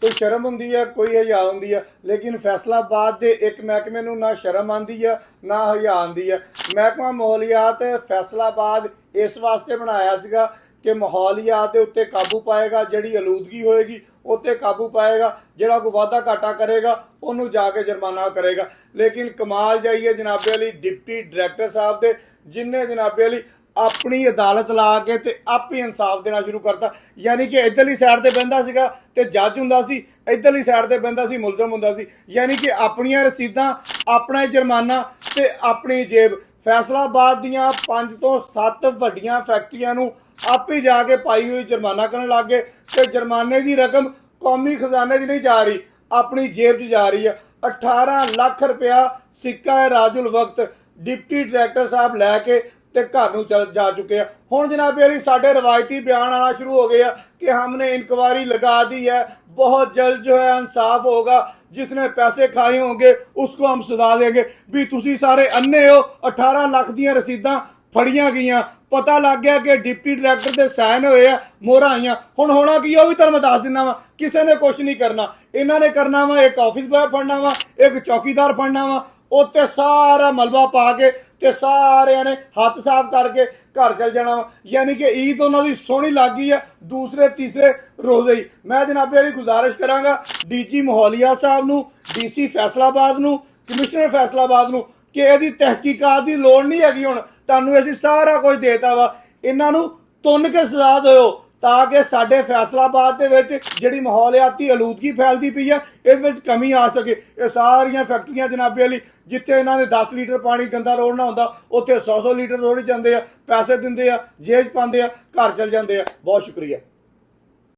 कोई शर्म होंदी है, कोई हया होंदी है, लेकिन फैसलाबाद के एक महकमे नूं ना शर्म आंदी है ना हया आंदी है। महकमा माहौलियात फैसलाबाद इस वास्ते बनाया सीगा कि माहौलियात के उत्ते काबू पाएगा, जिहड़ी आलूदगी होएगी उत्ते काबू पाएगा, जिहड़ा कोई वाधा घाटा करेगा उन्होंने जाके जुर्माना करेगा। लेकिन कमाल जाइए जनाबे अली डिप्टी डायरैक्टर साहब दे, जिन्हें जनाबे अली अपनी अदालत ला के ते आप ही इंसाफ देना शुरू करता। यानी कि इधरली साइड ते बहिंदा सीगा ते जज हुंदा सी, इधरली साइड ते बहिंदा सी मुलजम हुंदा सी। यानी कि अपनियां रसीदां, अपना जुर्माना ते अपनी जेब। फैसलाबाद दियां 5 तो 7 वड्डियां फैक्ट्रियां नूं आप ही जाके पाई हुई जुर्माना करन लग गए ते जुर्माने की रकम कौमी खजाने च नहीं जा रही, अपनी जेब च जा रही है। 18 लाख रुपया सिक्का है राजुल वक्त डिप्टी डायरैक्टर साहब लैके ते घर नूं चल जा चुके हैं। हुण जनाबे अली साडे रवायती बयान आना शुरू हो गया कि हमने इंक्वायरी लगा दी है, बहुत जल्द जो है इंसाफ होगा, जिसने पैसे खाए होंगे उसको हम सजा देंगे। भी तुसी सारे अन्ने हो, 18 लाख दियां रसीदां फड़ियां गईयां, पता लग गया कि डिप्टी डायरैक्टर के साइन होए आ, मोहरां आईयां। हुण होना की भी तुहानूं मैं दस दिना वा, किसी ने कुछ नहीं करना। इन्हां ने करना वा एक ऑफिस बॉय फड़ना वा, एक चौकीदार फड़ना वा, उत्ते सारा मलबा पा के ते सारे ने हाथ साफ करके घर चल जाना वा। यानी कि ईद उन्होंने सोहनी लग गई है दूसरे तीसरे रोज़े ही। मैं जनाबे अली गुजारिश करांगा डीजी माहौलिया साहब नूं, डीसी फैसलाबाद नूं, कमिश्नर फैसलाबाद नूं कि इहदी तहकीकात की लोड़ नहीं हैगी। हुण तुहानूं असीं सारा कुछ देता वा, इन्हां नूं तुन के सजा दिओ ताकि साडे फैसलाबाद दे विच जिहड़ी माहौलियाती आलूदगी फैलदी पई है इस विच कमी आ सके। ये सारियां फैक्ट्रियां जनाबे अली जिथे इन्होंने 10 लीटर पानी गंदा रोड़ना होंदा उत्थे 100 लीटर रोड़ी जाते हैं, पैसे दिंदे आ, जेब पाते हैं, घर चल जाते हैं। बहुत शुक्रिया।